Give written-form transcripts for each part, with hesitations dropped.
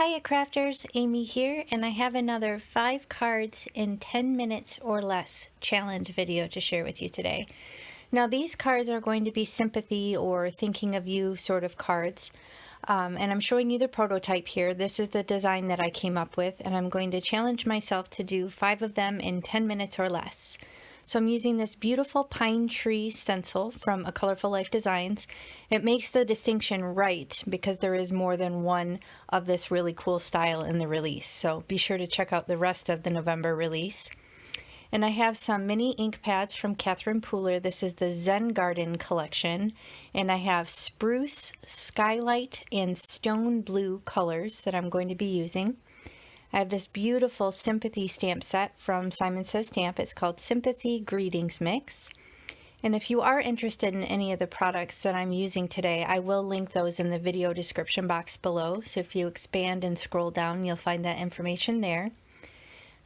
Hiya crafters, Amy here, and I have another 5 cards in 10 minutes or less challenge video to share with you today. Now these cards are going to be sympathy or thinking of you sort of cards, and I'm showing you the prototype here. This is the design that I came up with, and I'm going to challenge myself to do 5 of them in 10 minutes or less. So I'm using this beautiful pine tree stencil from A Colorful Life Designs. It makes the distinction right because there is more than one of this really cool style in the release. So be sure to check out the rest of the November release. And I have some mini ink pads from Catherine Pooler. This is the Zen Garden collection. And I have Spruce, Skylight, and Stone Blue colors that I'm going to be using. I have this beautiful Sympathy stamp set from Simon Says Stamp. It's called Sympathy Greetings Mix. And if you are interested in any of the products that I'm using today, I will link those in the video description box below. So if you expand and scroll down, you'll find that information there.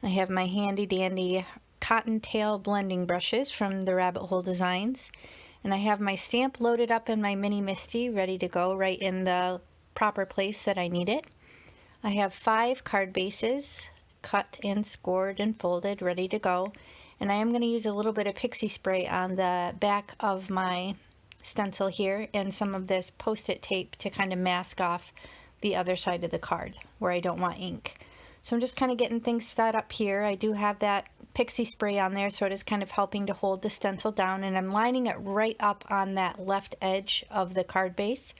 I have my handy dandy cottontail blending brushes from the Rabbit Hole Designs. And I have my stamp loaded up in my mini Misty, ready to go right in the proper place that I need it. I have 5 card bases cut and scored and folded, ready to go. And I am going to use a little bit of pixie spray on the back of my stencil here and some of this post-it tape to kind of mask off the other side of the card where I don't want ink. So I'm just kind of getting things set up here. I do have that pixie spray on there, so it is kind of helping to hold the stencil down, and I'm lining it right up on that left edge of the card base.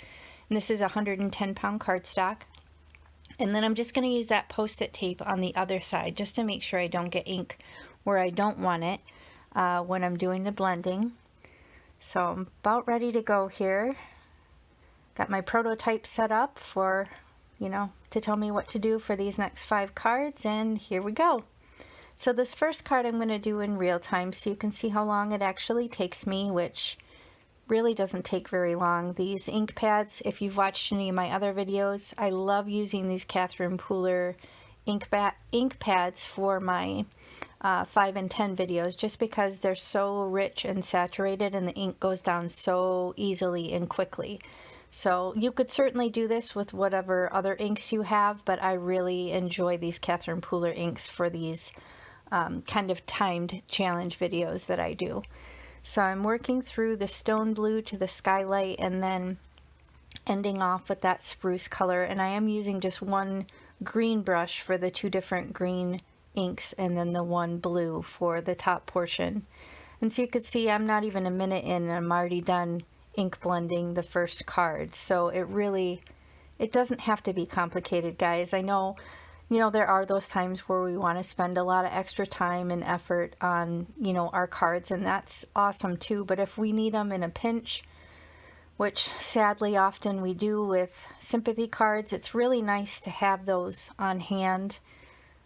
And this is 110-pound cardstock. And then I'm just going to use that post-it tape on the other side just to make sure I don't get ink where I don't want it when I'm doing the blending. So I'm about ready to go here. Got my prototype set up for, to tell me what to do for these next 5 cards, and here we go. So this first card I'm going to do in real time so you can see how long it actually takes me, which really doesn't take very long. These ink pads, if you've watched any of my other videos, I love using these Catherine Pooler ink pads for my 5 and 10 videos just because they're so rich and saturated and the ink goes down so easily and quickly. So you could certainly do this with whatever other inks you have, but I really enjoy these Catherine Pooler inks for these kind of timed challenge videos that I do. So I'm working through the Stone Blue to the Skylight and then ending off with that Spruce color. And I am using just one green brush for the 2 different green inks and then the one blue for the top portion. And so you can see I'm not even a minute in and I'm already done ink blending the first card. So it doesn't have to be complicated, guys. I know there are those times where we want to spend a lot of extra time and effort on, our cards, and that's awesome too. But if we need them in a pinch, which sadly often we do with sympathy cards, it's really nice to have those on hand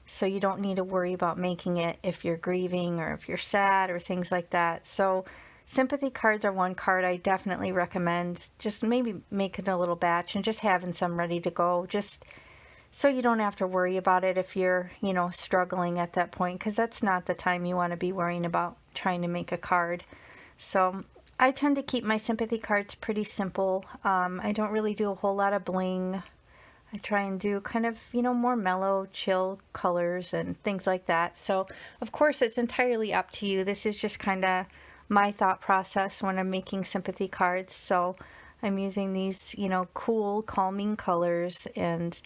so you don't need to worry about making it if you're grieving or if you're sad or things like that. So sympathy cards are one card I definitely recommend. Just maybe making a little batch and just having some ready to go, just so you don't have to worry about it if you're, struggling at that point, because that's not the time you want to be worrying about trying to make a card. So I tend to keep my sympathy cards pretty simple. I don't really do a whole lot of bling. I try and do kind of, more mellow, chill colors and things like that. So, of course, it's entirely up to you. This is just kind of my thought process when I'm making sympathy cards. So I'm using these, cool, calming colors and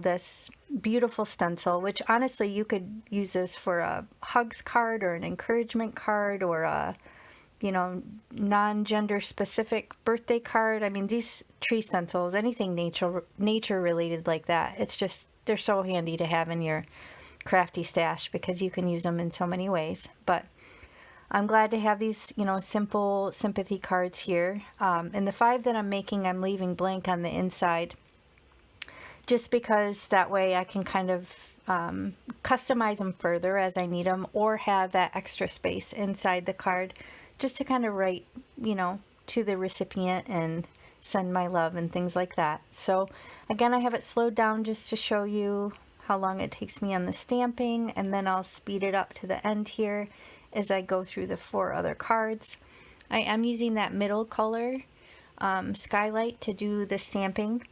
this beautiful stencil, which honestly you could use this for a hugs card or an encouragement card or a, non-gender specific birthday card. I mean, these tree stencils, anything nature related like that, it's just, they're so handy to have in your crafty stash because you can use them in so many ways. But I'm glad to have these, simple sympathy cards here. And the 5 that I'm making, I'm leaving blank on the inside, just because that way I can kind of customize them further as I need them, or have that extra space inside the card just to kind of write, to the recipient and send my love and things like that. So again, I have it slowed down just to show you how long it takes me on the stamping, and then I'll speed it up to the end here as I go through the 4 other cards. I am using that middle color, Skylight, to do the stamping.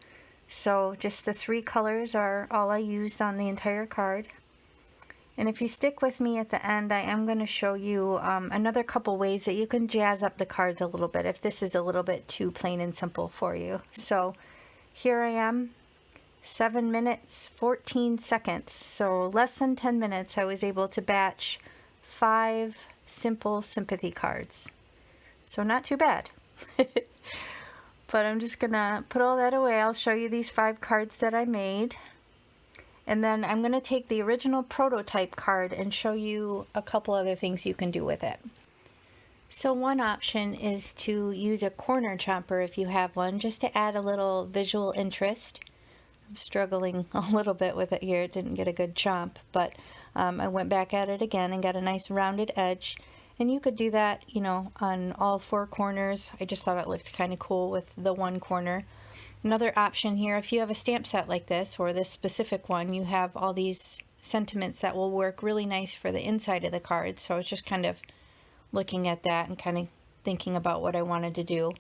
So just the 3 colors are all I used on the entire card. And if you stick with me at the end, I am going to show you another couple ways that you can jazz up the cards a little bit if this is a little bit too plain and simple for you. So here I am, 7 minutes, 14 seconds. So less than 10 minutes, I was able to batch 5 simple sympathy cards. So not too bad. But I'm just going to put all that away. I'll show you these 5 cards that I made. And then I'm going to take the original prototype card and show you a couple other things you can do with it. So one option is to use a corner chomper if you have one, just to add a little visual interest. I'm struggling a little bit with it here. It didn't get a good chomp, but I went back at it again and got a nice rounded edge. And you could do that, you know, on all 4 corners. I just thought it looked kind of cool with the one corner. Another option here, if you have a stamp set like this, or this specific one, you have all these sentiments that will work really nice for the inside of the card. So I was just kind of looking at that and kind of thinking about what I wanted to do.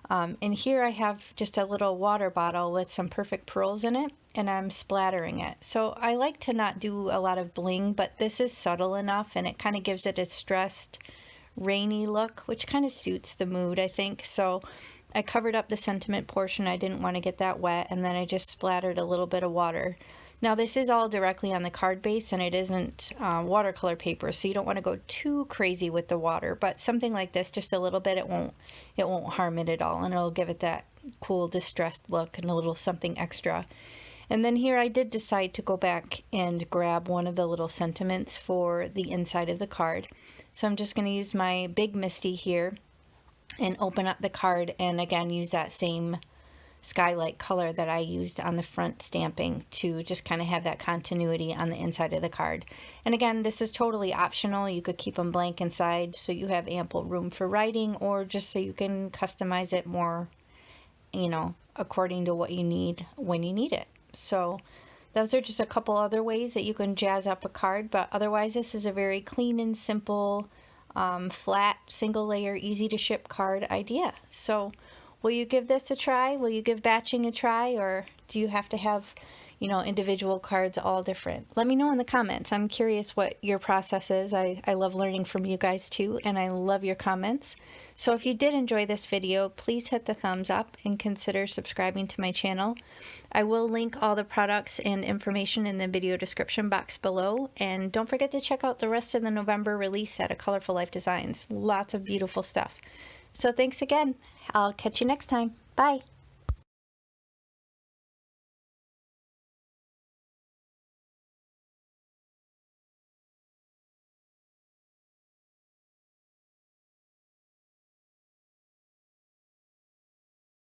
And here I have just a little water bottle with some perfect pearls in it, and I'm splattering it. So I like to not do a lot of bling, but this is subtle enough, and it kind of gives it a stressed, rainy look, which kind of suits the mood, I think. So I covered up the sentiment portion. I didn't want to get that wet, and then I just splattered a little bit of water. Now this is all directly on the card base, and it isn't watercolor paper, so you don't want to go too crazy with the water, but something like this, just a little bit, it won't harm it at all, and it'll give it that cool distressed look and a little something extra. And then here I did decide to go back and grab one of the little sentiments for the inside of the card. So I'm just going to use my Big Misty here and open up the card, and again use that same Skylight color that I used on the front stamping to just kind of have that continuity on the inside of the card. And again, this is totally optional. You could keep them blank inside so you have ample room for writing, or just so you can customize it more, you know, according to what you need when you need it. So those are just a couple other ways that you can jazz up a card, but otherwise this is a very clean and simple flat, single layer, easy to ship card idea. So will you give this a try? Will you give batching a try, or do you have to have, you know, individual cards all different? Let me know in the comments. I'm curious what your process is. I love learning from you guys too, and I love your comments. So if you did enjoy this video, please hit the thumbs up and consider subscribing to my channel. I will link all the products and information in the video description box below, and don't forget to check out the rest of the November release at A Colorful Life Designs. Lots of beautiful stuff. So thanks again. I'll catch you next time. Bye.